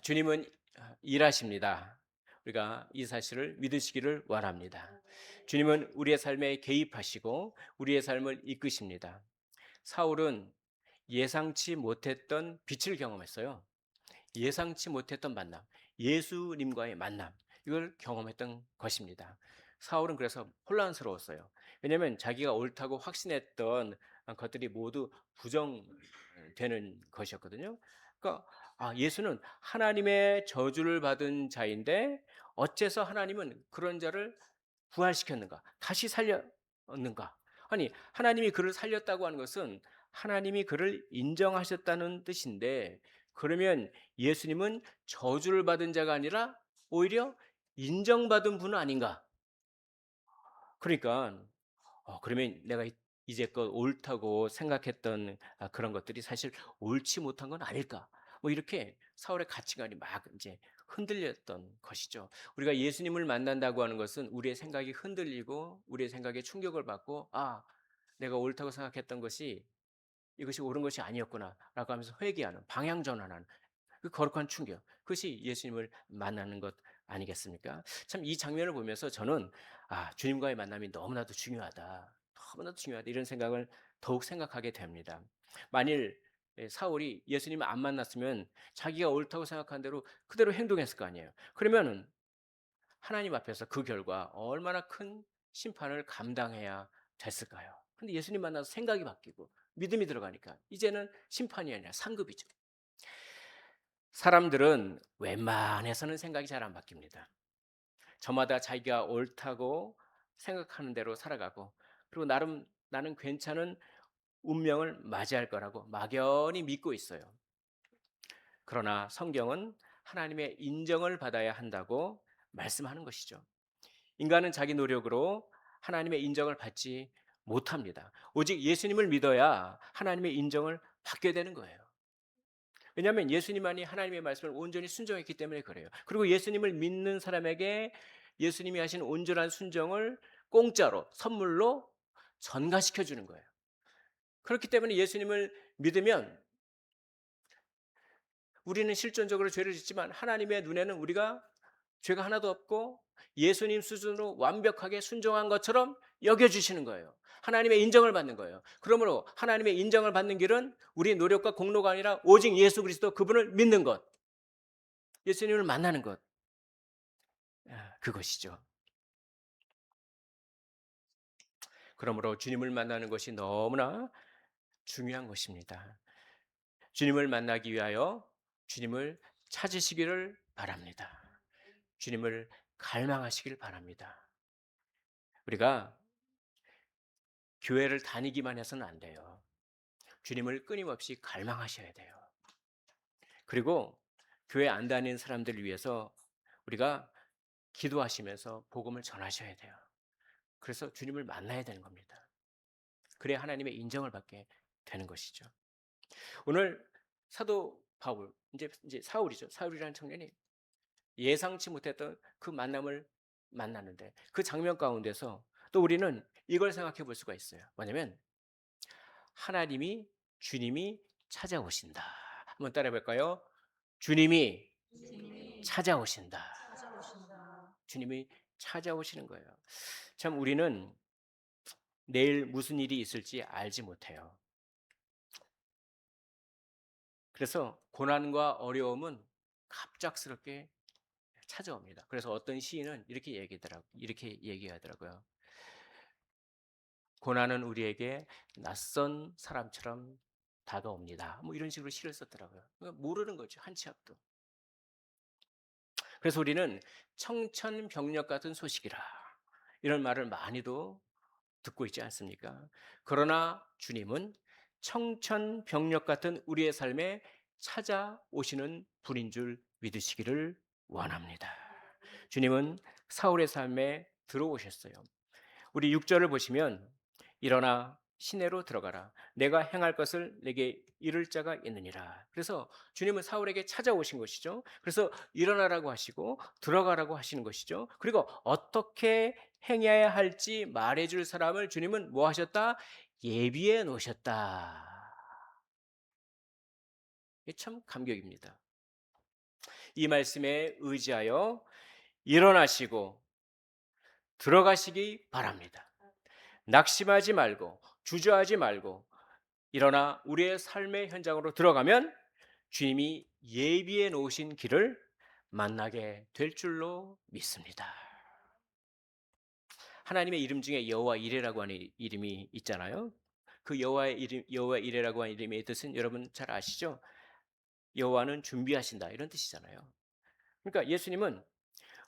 주님은 일하십니다. 우리가 이 사실을 믿으시기를 원합니다. 주님은 우리의 삶에 개입하시고 우리의 삶을 이끄십니다. 사울은 예상치 못했던 빛을 경험했어요. 예상치 못했던 만남, 예수님과의 만남, 이걸 경험했던 것입니다. 사울은 그래서 혼란스러웠어요. 왜냐하면 자기가 옳다고 확신했던 것들이 모두 부정되는 것이었거든요. 그러니까 예수는 하나님의 저주를 받은 자인데 어째서 하나님은 그런 자를 부활시켰는가? 다시 살렸는가? 아니, 하나님이 그를 살렸다고 하는 것은 하나님이 그를 인정하셨다는 뜻인데, 그러면 예수님은 저주를 받은 자가 아니라 오히려 인정받은 분은 아닌가? 그러니까 그러면 내가 이제껏 옳다고 생각했던 그런 것들이 사실 옳지 못한 건 아닐까? 뭐 이렇게 사울의 가치관이 막 이제 흔들렸던 것이죠. 우리가 예수님을 만난다고 하는 것은 우리의 생각이 흔들리고 우리의 생각에 충격을 받고 내가 옳다고 생각했던 것이 이것이 옳은 것이 아니었구나라고 하면서 회개하는, 방향 전환하는 그 거룩한 충격, 그것이 예수님을 만나는 것 아니겠습니까? 참 이 장면을 보면서 저는 주님과의 만남이 너무나도 중요하다, 너무나도 중요하다, 이런 생각을 더욱 생각하게 됩니다. 만일 사울이 예수님을 안 만났으면 자기가 옳다고 생각한 대로 그대로 행동했을 거 아니에요. 그러면은 하나님 앞에서 그 결과 얼마나 큰 심판을 감당해야 됐을까요? 근데 예수님 만나서 생각이 바뀌고 믿음이 들어가니까 이제는 심판이 아니라 상급이죠. 사람들은 웬만해서는 생각이 잘 안 바뀝니다. 저마다 자기가 옳다고 생각하는 대로 살아가고, 그리고 나름 나는 괜찮은 운명을 맞이할 거라고 막연히 믿고 있어요. 그러나 성경은 하나님의 인정을 받아야 한다고 말씀하는 것이죠. 인간은 자기 노력으로 하나님의 인정을 받지 못합니다. 오직 예수님을 믿어야 하나님의 인정을 받게 되는 거예요. 왜냐하면 예수님만이 하나님의 말씀을 온전히 순종했기 때문에 그래요. 그리고 예수님을 믿는 사람에게 예수님이 하신 온전한 순종을 공짜로 선물로 전가시켜 주는 거예요. 그렇기 때문에 예수님을 믿으면 우리는 실존적으로 죄를 짓지만 하나님의 눈에는 우리가 죄가 하나도 없고 예수님 수준으로 완벽하게 순종한 것처럼 여겨주시는 거예요. 하나님의 인정을 받는 거예요. 그러므로 하나님의 인정을 받는 길은 우리 노력과 공로가 아니라 오직 예수 그리스도 그분을 믿는 것, 예수님을 만나는 것, 그것이죠. 그러므로 주님을 만나는 것이 너무나 중요한 것입니다. 주님을 만나기 위하여 주님을 찾으시기를 바랍니다. 주님을 갈망하시길 바랍니다. 우리가 교회를 다니기만 해서는 안 돼요. 주님을 끊임없이 갈망하셔야 돼요. 그리고 교회 안 다니는 사람들을 위해서 우리가 기도하시면서 복음을 전하셔야 돼요. 그래서 주님을 만나야 되는 겁니다. 그래야 하나님의 인정을 받게 되는 것이죠. 오늘 사도 바울, 이제 사울이죠. 사울이라는 청년이 예상치 못했던 그 만남을 만났는데 그 장면 가운데서 또 우리는 이걸 생각해 볼 수가 있어요. 뭐냐면 하나님이, 주님이 찾아오신다. 한번 따라해 볼까요? 주님이 주님이 찾아오신다. 찾아오신다. 주님이 찾아오시는 거예요. 참 우리는 내일 무슨 일이 있을지 알지 못해요. 그래서 고난과 어려움은 갑작스럽게 찾아옵니다. 그래서 어떤 시인은 이렇게 얘기하더라고요. 고난은 우리에게 낯선 사람처럼 다가옵니다. 뭐 이런 식으로 시를 썼더라고요. 그러니까 모르는 거죠, 한 치 앞도. 그래서 우리는 청천벽력 같은 소식이라 이런 말을 많이도 듣고 있지 않습니까? 그러나 주님은 청천벽력 같은 우리의 삶에 찾아오시는 분인 줄 믿으시기를 원합니다. 주님은 사울의 삶에 들어오셨어요. 우리 6절을 보시면 일어나 시내로 들어가라. 내가 행할 것을 내게 이를 자가 있느니라. 그래서 주님은 사울에게 찾아오신 것이죠. 그래서 일어나라고 하시고 들어가라고 하시는 것이죠. 그리고 어떻게 행해야 할지 말해줄 사람을 주님은 뭐 하셨다? 예비해 놓으셨다. 이게 참 감격입니다. 이 말씀에 의지하여 일어나시고 들어가시기 바랍니다. 낙심하지 말고 주저하지 말고 일어나 우리의 삶의 현장으로 들어가면 주님이 예비해 놓으신 길을 만나게 될 줄로 믿습니다. 하나님의 이름 중에 여호와 이레라고 하는 이름이 있잖아요. 그 여호와의 이름, 여호와 이레라고 하는 이름의 뜻은 여러분 잘 아시죠? 여호와는 준비하신다 이런 뜻이잖아요. 그러니까 예수님은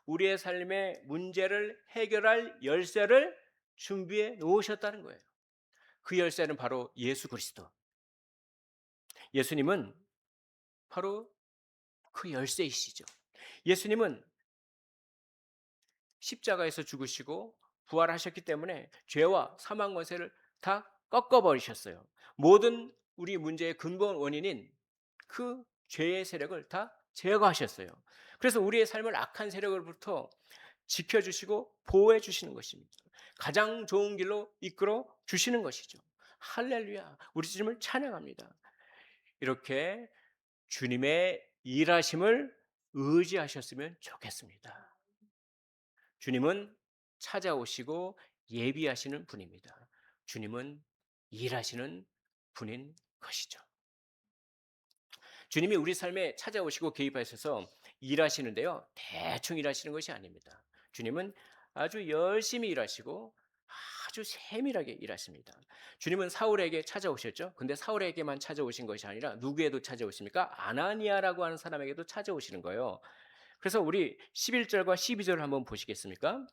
우리의 삶의 문제를 해결할 열쇠를 준비해 놓으셨다는 거예요. 그 열쇠는 바로 예수 그리스도. 예수님은 바로 그 열쇠이시죠. 예수님은 십자가에서 죽으시고 부활하셨기 때문에 죄와 사망 권세를 다 꺾어버리셨어요. 모든 우리 문제의 근본 원인인 그 죄의 세력을 다 제거하셨어요. 그래서 우리의 삶을 악한 세력으로부터 지켜주시고 보호해 주시는 것입니다. 가장 좋은 길로 이끌어 주시는 것이죠. 할렐루야. 우리 주님을 찬양합니다. 이렇게 주님의 일하심을 의지하셨으면 좋겠습니다. 주님은 찾아오시고 예비하시는 분입니다. 주님은 일하시는 분인 것이죠. 주님이 우리 삶에 찾아오시고 개입하셔서 일하시는데요. 대충 일하시는 것이 아닙니다. 주님은 아주 열심히 일하시고 아주 세밀하게 일하십니다. 주님은 사울에게 찾아오셨죠. 근데 사울에게만 찾아오신 것이 아니라 누구에도 찾아오십니까? 아나니아라고 하는 사람에게도 찾아오시는 거예요. 그래서 우리 11절과 12절을 한번 보시겠습니까?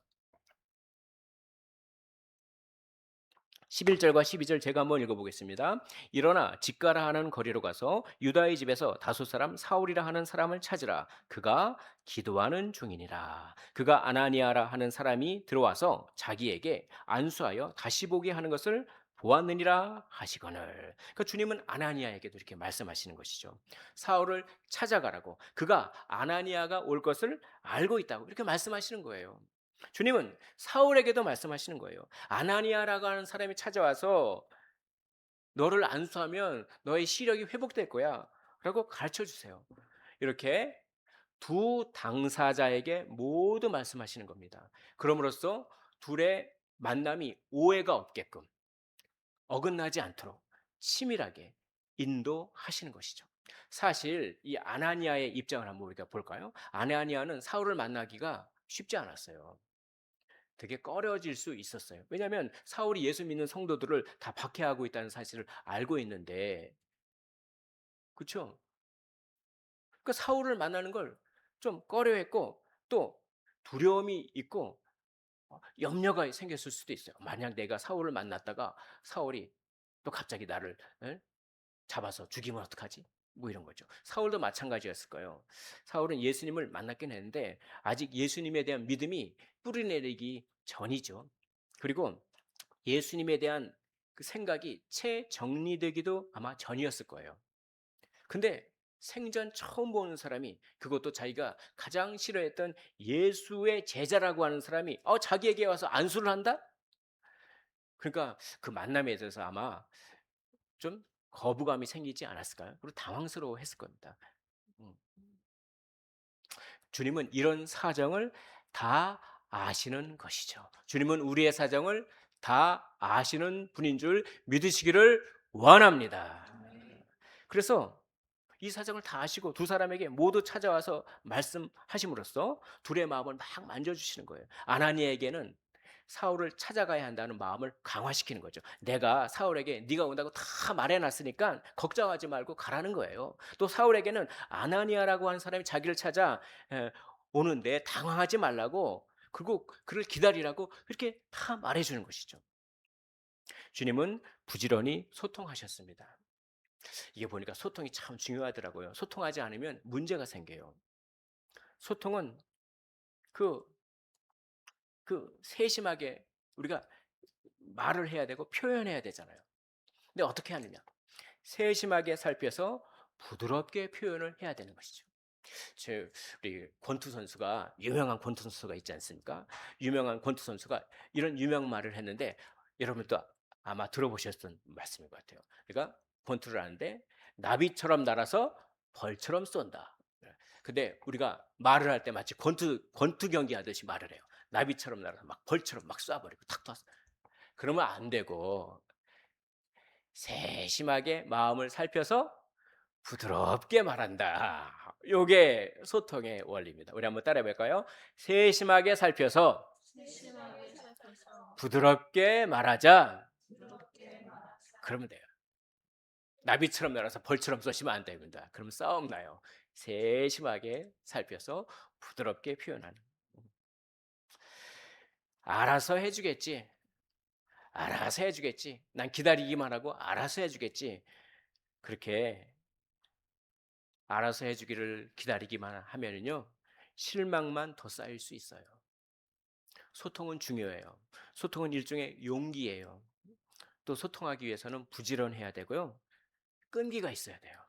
11절과 12절 제가 한번 읽어보겠습니다. 일어나 직가라 하는 거리로 가서 유다의 집에서 다섯 사람 사울이라 하는 사람을 찾으라. 그가 기도하는 중이니라. 그가 아나니아라 하는 사람이 들어와서 자기에게 안수하여 다시 보게 하는 것을 보았느니라 하시거늘. 그러니까 주님은 아나니아에게도 이렇게 말씀하시는 것이죠. 사울을 찾아가라고. 그가 아나니아가 올 것을 알고 있다고 이렇게 말씀하시는 거예요. 주님은 사울에게도 말씀하시는 거예요. 아나니아라고 하는 사람이 찾아와서 너를 안수하면 너의 시력이 회복될 거야 라고 가르쳐 주세요. 이렇게 두 당사자에게 모두 말씀하시는 겁니다. 그럼으로써 둘의 만남이 오해가 없게끔 어긋나지 않도록 치밀하게 인도하시는 것이죠. 사실 이 아나니아의 입장을 한번 우리가 볼까요? 아나니아는 사울을 만나기가 쉽지 않았어요. 되게 꺼려질 수 있었어요. 왜냐하면 사울이 예수 믿는 성도들을 다 박해하고 있다는 사실을 알고 있는데, 그렇죠? 그러니까 사울을 만나는 걸 좀 꺼려했고 또 두려움이 있고 염려가 생겼을 수도 있어요. 만약 내가 사울을 만났다가 사울이 또 갑자기 나를 잡아서 죽이면 어떡하지? 뭐 이런 거죠. 사울도 마찬가지였을 거예요. 사울은 예수님을 만났긴 했는데 아직 예수님에 대한 믿음이 뿌리내리기 전이죠. 그리고 예수님에 대한 그 생각이 채 정리되기도 아마 전이었을 거예요. 근데 생전 처음 보는 사람이 그것도 자기가 가장 싫어했던 예수의 제자라고 하는 사람이 자기에게 와서 안수를 한다? 그러니까 그 만남에 대해서 아마 좀 거부감이 생기지 않았을까요? 그리고 당황스러워했을 겁니다. 음. 주님은 이런 사정을 다 아시는 것이죠. 주님은 우리의 사정을 다 아시는 분인 줄 믿으시기를 원합니다. 그래서 이 사정을 다 아시고 두 사람에게 모두 찾아와서 말씀하심으로써 둘의 마음을 막 만져주시는 거예요. 아나니에게는 사울을 찾아가야 한다는 마음을 강화시키는 거죠. 내가 사울에게 네가 온다고 다 말해놨으니까 걱정하지 말고 가라는 거예요. 또 사울에게는 아나니아라고 하는 사람이 자기를 찾아 오는데 당황하지 말라고 그리고 그를 기다리라고 이렇게 다 말해주는 것이죠. 주님은 부지런히 소통하셨습니다. 이게 보니까 소통이 참 중요하더라고요. 소통하지 않으면 문제가 생겨요. 소통은 그, 세심하게 우리가 말을 해야 되고 표현해야 되잖아요. 근데 어떻게 하느냐? 세심하게 살펴서 부드럽게 표현을 해야 되는 것이죠. 우리 권투 선수가 유명한 권투 선수가 있지 않습니까? 유명한 권투 선수가 이런 유명 말을 했는데 여러분도 아마 들어보셨던 말씀인 것 같아요. 그러니까 권투를 하는데 나비처럼 날아서 벌처럼 쏜다. 근데 우리가 말을 할 때 마치 권투 경기 하듯이 말을 해요. 나비처럼 날아서 막 벌처럼 막 쏴버리고 탁 쏴서. 그러면 안 되고 세심하게 마음을 살펴서 부드럽게 말한다. 요게 소통의 원리입니다. 우리 한번 따라해 볼까요? 세심하게 살펴서 세심하게 살펴서 부드럽게 말하자. 부드럽게 말하자. 그러면 돼요. 나비처럼 날아서 벌처럼 쏘시면 안 됩니다. 그럼 싸움 나요. 세심하게 살펴서 부드럽게 표현하는. 알아서 해주겠지. 알아서 해주겠지. 난 기다리기만 하고 알아서 해주겠지. 그렇게 알아서 해주기를 기다리기만 하면은요, 실망만 더 쌓일 수 있어요. 소통은 중요해요. 소통은 일종의 용기예요. 또 소통하기 위해서는 부지런해야 되고요. 끈기가 있어야 돼요.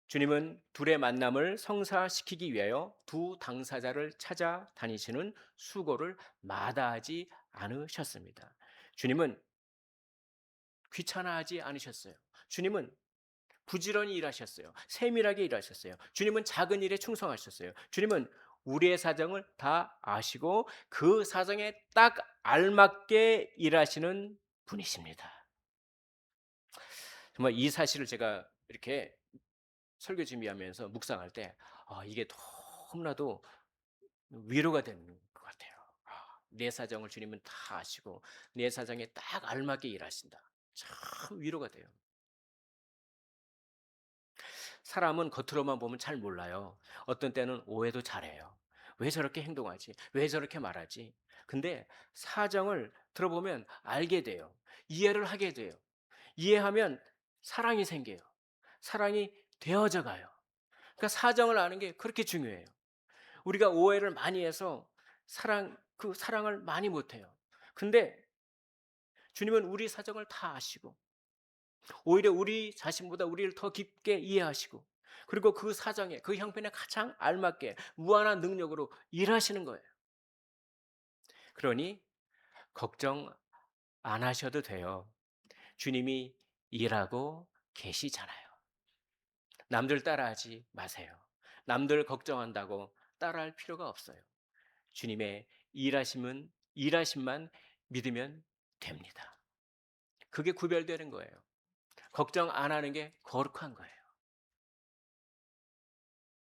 주님은 둘의 만남을 성사시키기 위하여 두 당사자를 찾아다니시는 수고를 마다하지 않으셨습니다. 주님은 귀찮아하지 않으셨어요. 주님은 부지런히 일하셨어요. 세밀하게 일하셨어요. 주님은 작은 일에 충성하셨어요. 주님은 우리의 사정을 다 아시고 그 사정에 딱 알맞게 일하시는 분이십니다. 정말 이 사실을 제가 이렇게 설교 준비하면서 묵상할 때 이게 너무나도 위로가 되는 것 같아요. 내 사정을 주님은 다 아시고 내 사정에 딱 알맞게 일하신다. 참 위로가 돼요. 사람은 겉으로만 보면 잘 몰라요. 어떤 때는 오해도 잘해요. 왜 저렇게 행동하지? 왜 저렇게 말하지? 근데 사정을 들어보면 알게 돼요. 이해를 하게 돼요. 이해하면 사랑이 생겨요. 사랑이 되어져 가요. 그러니까 사정을 아는 게 그렇게 중요해요. 우리가 오해를 많이 해서 그 사랑을 많이 못 해요. 근데 주님은 우리 사정을 다 아시고 오히려 우리 자신보다 우리를 더 깊게 이해하시고 그리고 그 사정에 그 형편에 가장 알맞게 무한한 능력으로 일하시는 거예요. 그러니 걱정 안 하셔도 돼요. 주님이 일하고 계시잖아요. 남들 따라하지 마세요. 남들 걱정한다고 따라할 필요가 없어요. 주님의 일하심만 믿으면 됩니다. 그게 구별되는 거예요. 걱정 안 하는 게 거룩한 거예요.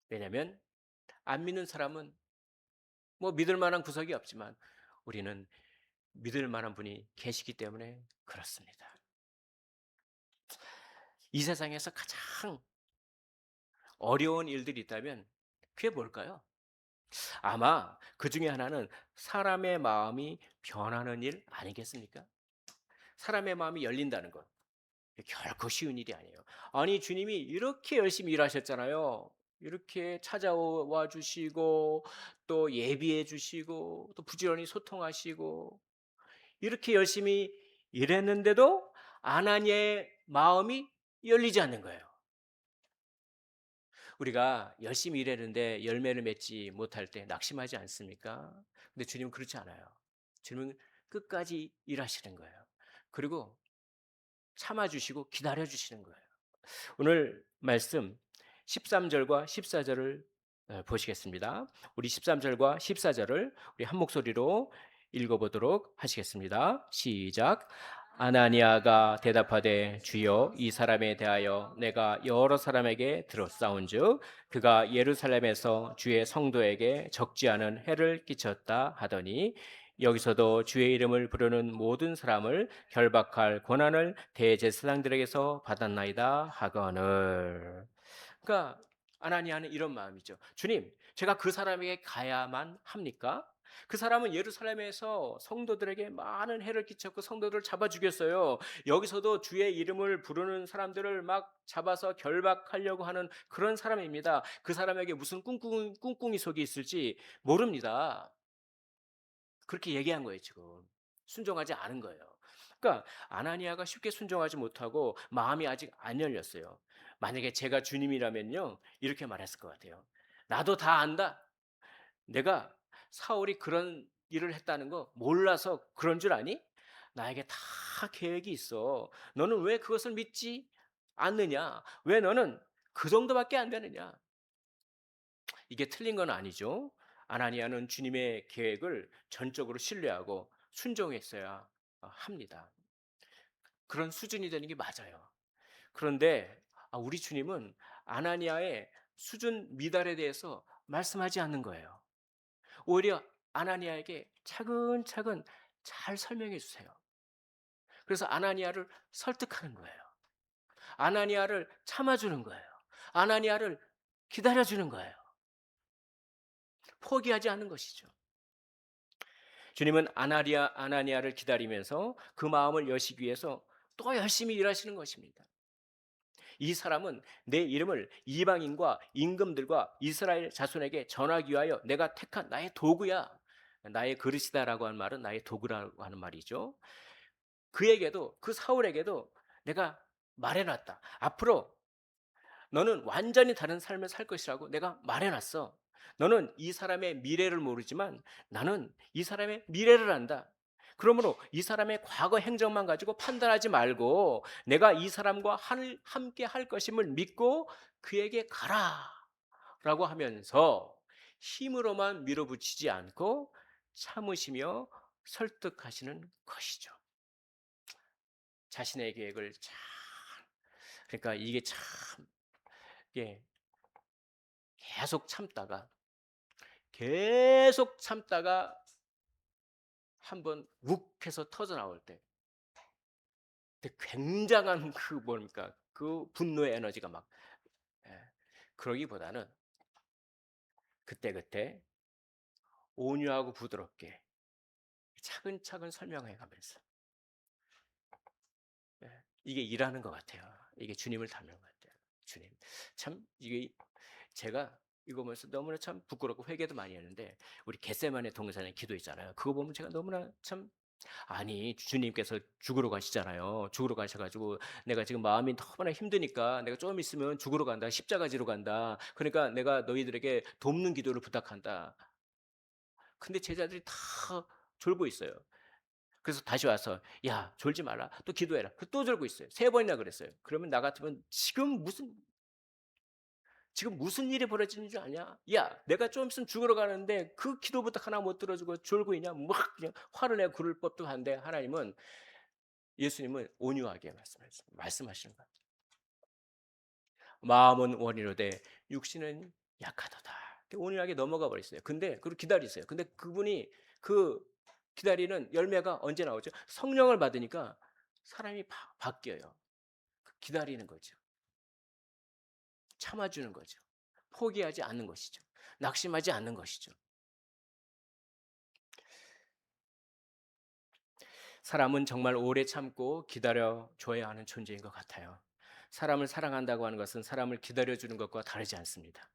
왜냐하면 안 믿는 사람은 뭐 믿을 만한 구석이 없지만 우리는 믿을 만한 분이 계시기 때문에 그렇습니다. 이 세상에서 가장 어려운 일들이 있다면 그게 뭘까요? 아마 그 중에 하나는 사람의 마음이 변하는 일 아니겠습니까? 사람의 마음이 열린다는 것. 결코 쉬운 일이 아니에요. 아니, 주님이 이렇게 열심히 일하셨잖아요. 이렇게 찾아와 주시고, 또 예비해 주시고, 또 부지런히 소통하시고, 이렇게 열심히 일했는데도 아나니의 마음이 열리지 않는 거예요. 우리가 열심히 일했는데 열매를 맺지 못할 때 낙심하지 않습니까? 근데 주님은 그렇지 않아요. 주님은 끝까지 일하시는 거예요. 그리고 참아주시고 기다려주시는 거예요. 오늘 말씀 13절과 14절을 보시겠습니다. 우리 13절과 14절을 우리 한 목소리로 읽어보도록 하시겠습니다. 시작. 아나니아가 대답하되 주여 이 사람에 대하여 내가 여러 사람에게 들었사온즉 그가 예루살렘에서 주의 성도에게 적지 않은 해를 끼쳤다 하더니 여기서도 주의 이름을 부르는 모든 사람을 결박할 권한을 대제사장들에게서 받았나이다 하거늘. 그러니까 아나니아는 이런 마음이죠. 주님, 제가 그 사람에게 가야만 합니까? 그 사람은 예루살렘에서 성도들에게 많은 해를 끼쳤고 성도들을 잡아 죽였어요. 여기서도 주의 이름을 부르는 사람들을 막 잡아서 결박하려고 하는 그런 사람입니다. 그 사람에게 무슨 꿍꿍이 속이 있을지 모릅니다. 그렇게 얘기한 거예요, 지금. 순종하지 않은 거예요. 그러니까 아나니아가 쉽게 순종하지 못하고 마음이 아직 안 열렸어요. 만약에 제가 주님이라면요, 이렇게 말했을 것 같아요. 나도 다 안다. 내가 사울이 그런 일을 했다는 거 몰라서 그런 줄 아니? 나에게 다 계획이 있어. 너는 왜 그것을 믿지 않느냐? 왜 너는 그 정도밖에 안 되느냐? 이게 틀린 건 아니죠. 아나니아는 주님의 계획을 전적으로 신뢰하고 순종했어야 합니다. 그런 수준이 되는 게 맞아요. 그런데 우리 주님은 아나니아의 수준 미달에 대해서 말씀하지 않는 거예요. 오히려 아나니아에게 차근차근 잘 설명해 주세요. 그래서 아나니아를 설득하는 거예요. 아나니아를 참아주는 거예요. 아나니아를 기다려주는 거예요. 포기하지 않는 것이죠. 주님은 아나니아를 기다리면서 그 마음을 여시기 위해서 또 열심히 일하시는 것입니다. 이 사람은 내 이름을 이방인과 임금들과 이스라엘 자손에게 전하기 위하여 내가 택한 나의 도구야. 나의 그릇이다라고 하는 말은 나의 도구라고 하는 말이죠. 그에게도, 그 사울에게도 내가 말해놨다. 앞으로 너는 완전히 다른 삶을 살 것이라고 내가 말해놨어. 너는 이 사람의 미래를 모르지만 나는 이 사람의 미래를 안다. 그러므로 이 사람의 과거 행적만 가지고 판단하지 말고 내가 이 사람과 함께 할 것임을 믿고 그에게 가라 라고 하면서 힘으로만 밀어붙이지 않고 참으시며 설득하시는 것이죠. 자신의 계획을 잘, 그러니까 이게 참, 예, 계속 참다가 한번 욱 해서 터져 나올 때 굉장한 그 뭡니까? 그 분노의 에너지가 막, 예, 그러기보다는 그때그때 온유하고 부드럽게 차근차근 설명해 가면서, 이게 일하는 것 같아요. 이게 주님을 닮은 것 같아요. 주님. 참 이게 제가 이거 보면서 너무나 참 부끄럽고 회개도 많이 했는데 우리 겟세마네 동산의 기도 있잖아요. 그거 보면 제가 너무나 참, 아니 주님께서 죽으러 가시잖아요. 죽으러 가셔가지고 내가 지금 마음이 너무나 힘드니까 내가 좀 있으면 죽으러 간다. 십자가지로 간다. 그러니까 내가 너희들에게 돕는 기도를 부탁한다. 근데 제자들이 다 졸고 있어요. 그래서 다시 와서 야 졸지 말라. 또 기도해라. 또 졸고 있어요. 3번이나 그랬어요. 그러면 나 같으면 지금 무슨 일이 벌어지는 줄 아냐? 야, 내가 좀 있으면 죽으러 가는데 그 기도 부탁 하나 못 들어주고 졸고 있냐? 막 그냥 화를 내고 그럴 법도 한데 예수님은 온유하게 말씀하시는 거예요. 마음은 원이로되 육신은 약하도다. 온유하게 넘어가 버렸어요. 근데 그걸 기다리세요. 근데 그분이 그 기다리는 열매가 언제 나오죠? 성령을 받으니까 사람이 바뀌어요. 기다리는 거죠. 참아주는 거죠. 포기하지 않는 것이죠. 낙심하지 않는 것이죠. 사람은 정말 오래 참고 기다려줘야 하는 존재인 것 같아요. 사람을 사랑한다고 하는 것은 사람을 기다려주는 것과 다르지 않습니다.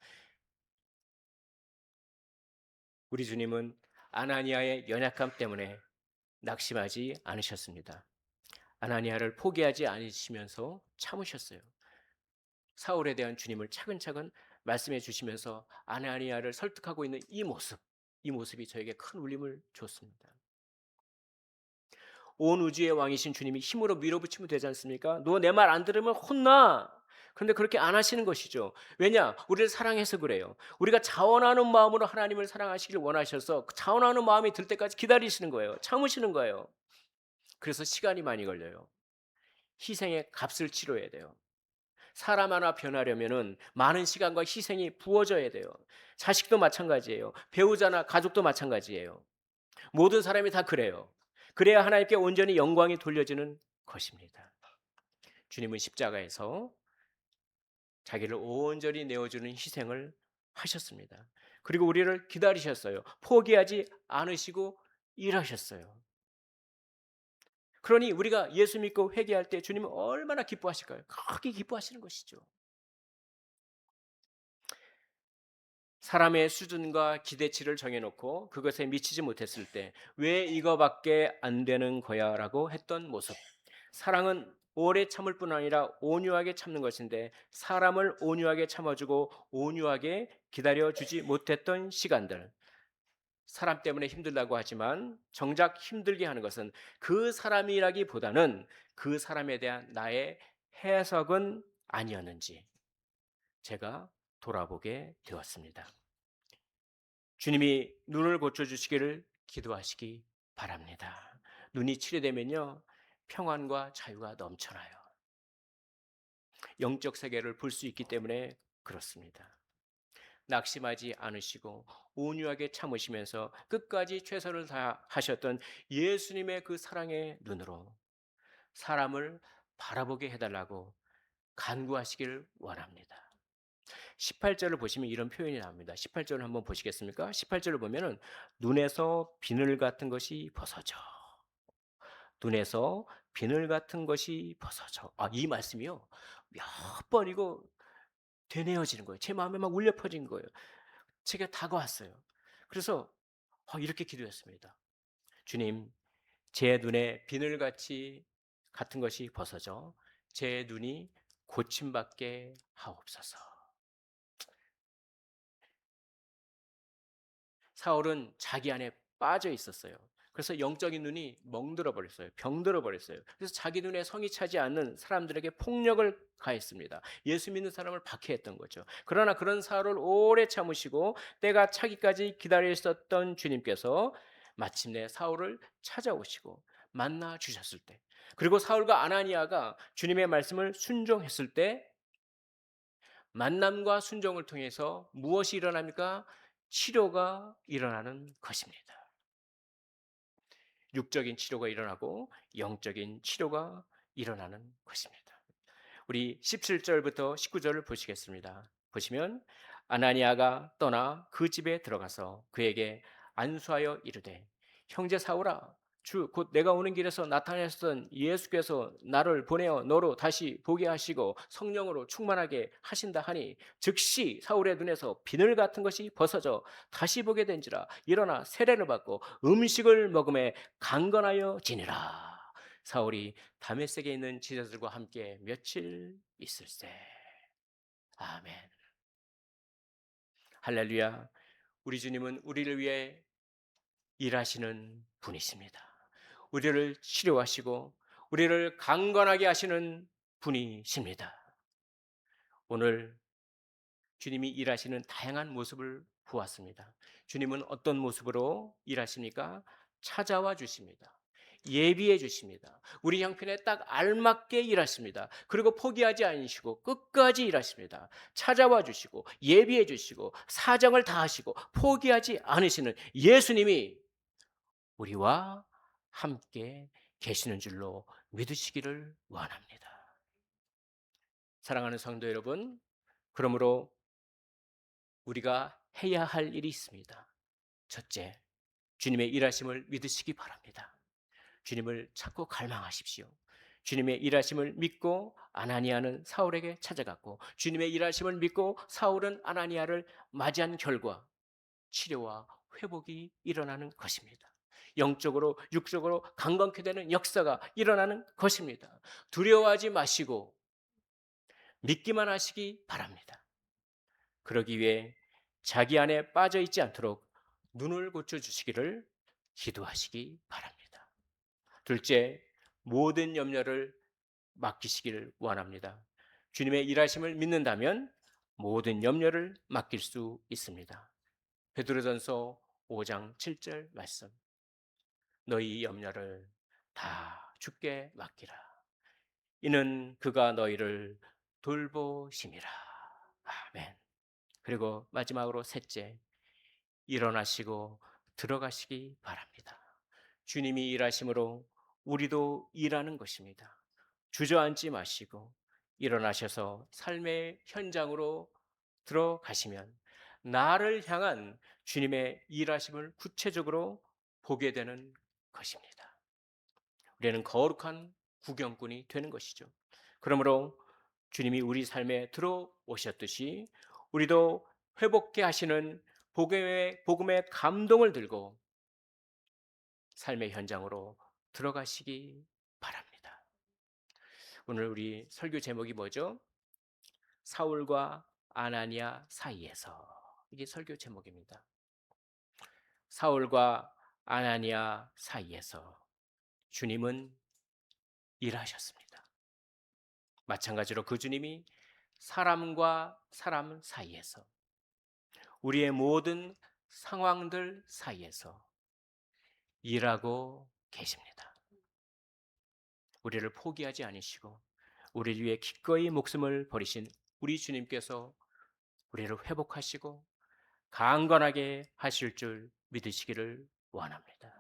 우리 주님은 아나니아의 연약함 때문에 낙심하지 않으셨습니다. 아나니아를 포기하지 않으시면서 참으셨어요. 사울에 대한 주님을 차근차근 말씀해 주시면서 아나니아를 설득하고 있는 이 모습이 저에게 큰 울림을 줬습니다. 온 우주의 왕이신 주님이 힘으로 밀어붙이면 되지 않습니까? 너 내 말 안 들으면 혼나. 그런데 그렇게 안 하시는 것이죠. 왜냐? 우리를 사랑해서 그래요. 우리가 자원하는 마음으로 하나님을 사랑하시길 원하셔서 그 자원하는 마음이 들 때까지 기다리시는 거예요. 참으시는 거예요. 그래서 시간이 많이 걸려요. 희생의 값을 치러야 돼요. 사람 하나 변하려면은 많은 시간과 희생이 부어져야 돼요. 자식도 마찬가지예요. 배우자나 가족도 마찬가지예요. 모든 사람이 다 그래요. 그래야 하나님께 온전히 영광이 돌려지는 것입니다. 주님은 십자가에서 자기를 온전히 내어주는 희생을 하셨습니다. 그리고 우리를 기다리셨어요. 포기하지 않으시고 일하셨어요. 그러니 우리가 예수 믿고 회개할 때 주님은 얼마나 기뻐하실까요? 크게 기뻐하시는 것이죠. 사람의 수준과 기대치를 정해놓고 그것에 미치지 못했을 때 왜 이거밖에 안 되는 거야 라고 했던 모습. 사랑은 오래 참을 뿐 아니라 온유하게 참는 것인데 사람을 온유하게 참아주고 온유하게 기다려주지 못했던 시간들. 사람 때문에 힘들다고 하지만 정작 힘들게 하는 것은 그 사람이라기보다는 그 사람에 대한 나의 해석은 아니었는지, 제가 돌아보게 되었습니다. 주님이 눈을 고쳐주시기를 기도하시기 바랍니다. 눈이 치료되면요, 평안과 자유가 넘쳐나요. 영적 세계를 볼 수 있기 때문에 그렇습니다. 낙심하지 않으시고 온유하게 참으시면서 끝까지 최선을 다하셨던 예수님의 그 사랑의 눈으로 사람을 바라보게 해달라고 간구하시길 원합니다. 18절을 보시면 이런 표현이 나옵니다. 18절을 한번 보시겠습니까? 18절을 보면은 눈에서 비늘 같은 것이 벗어져. 눈에서 비늘 같은 것이 벗어져. 이 말씀이요, 몇 번이고 되뇌어지는 거예요. 제 마음에 막 울려 퍼진 거예요. 제가 다가왔어요. 그래서 이렇게 기도했습니다. 주님, 제 눈에 비늘같이 같은 것이 벗어져 제 눈이 고침받게 하옵소서. 사울은 자기 안에 빠져 있었어요. 그래서 영적인 눈이 멍들어 버렸어요. 병들어 버렸어요. 그래서 자기 눈에 성이 차지 않는 사람들에게 폭력을 가했습니다. 예수 믿는 사람을 박해했던 거죠. 그러나 그런 사울을 오래 참으시고 때가 차기까지 기다려 있었던 주님께서 마침내 사울을 찾아오시고 만나 주셨을 때, 그리고 사울과 아나니아가 주님의 말씀을 순종했을 때, 만남과 순종을 통해서 무엇이 일어납니까? 치료가 일어나는 것입니다. 육적인 치료가 일어나고 영적인 치료가 일어나는 것입니다. 우리 17절부터 19절을 보시겠습니다. 보시면 아나니아가 떠나 그 집에 들어가서 그에게 안수하여 이르되, 형제 사울아, 주 곧 내가 오는 길에서 나타내셨던 예수께서 나를 보내어 너로 다시 보게 하시고 성령으로 충만하게 하신다 하니, 즉시 사울의 눈에서 비늘 같은 것이 벗어져 다시 보게 된지라. 일어나 세례를 받고 음식을 먹음에 강건하여 지니라. 사울이 다메섹에 있는 지자들과 함께 며칠 있을세. 아멘. 할렐루야. 우리 주님은 우리를 위해 일하시는 분이십니다. 우리를 치료하시고 우리를 강건하게 하시는 분이십니다. 오늘 주님이 일하시는 다양한 모습을 보았습니다. 주님은 어떤 모습으로 일하십니까? 찾아와 주십니다. 예비해 주십니다. 우리 형편에 딱 알맞게 일하십니다. 그리고 포기하지 않으시고 끝까지 일하십니다. 찾아와 주시고 예비해 주시고 사정을 다하시고 포기하지 않으시는 예수님이 우리와 함께 계시는 줄로 믿으시기를 원합니다. 사랑하는 성도 여러분, 그러므로 우리가 해야 할 일이 있습니다. 첫째, 주님의 일하심을 믿으시기 바랍니다. 주님을 찾고 갈망하십시오. 주님의 일하심을 믿고 아나니아는 사울에게 찾아갔고, 주님의 일하심을 믿고 사울은 아나니아를 맞이한 결과 치료와 회복이 일어나는 것입니다. 영적으로 육적으로 강건케 되는 역사가 일어나는 것입니다. 두려워하지 마시고 믿기만 하시기 바랍니다. 그러기 위해 자기 안에 빠져 있지 않도록 눈을 고쳐 주시기를 기도하시기 바랍니다. 둘째, 모든 염려를 맡기시기를 원합니다. 주님의 일하심을 믿는다면 모든 염려를 맡길 수 있습니다. 베드로전서 5장 7절 말씀. 너희 염려를 다 주께 맡기라. 이는 그가 너희를 돌보심이라. 아멘. 그리고 마지막으로 셋째, 일어나시고 들어가시기 바랍니다. 주님이 일하심으로 우리도 일하는 것입니다. 주저앉지 마시고 일어나셔서 삶의 현장으로 들어가시면 나를 향한 주님의 일하심을 구체적으로 보게 되는 것입니다. 우리는 거룩한 구경꾼이 되는 것이죠. 그러므로 주님이 우리 삶에 들어오셨듯이 우리도 회복케 하시는 복음의 감동을 들고 삶의 현장으로 들어가시기 바랍니다. 오늘 우리 설교 제목이 뭐죠? 사울과 아나니아 사이에서. 이게 설교 제목입니다. 사울과 아나니아 사이에서 주님은 일하셨습니다. 마찬가지로 그 주님이 사람과 사람 사이에서, 우리의 모든 상황들 사이에서 일하고 계십니다. 우리를 포기하지 않으시고 우리를 위해 기꺼이 목숨을 버리신 우리 주님께서 우리를 회복하시고 강건하게 하실 줄 믿으시기를 원합니다.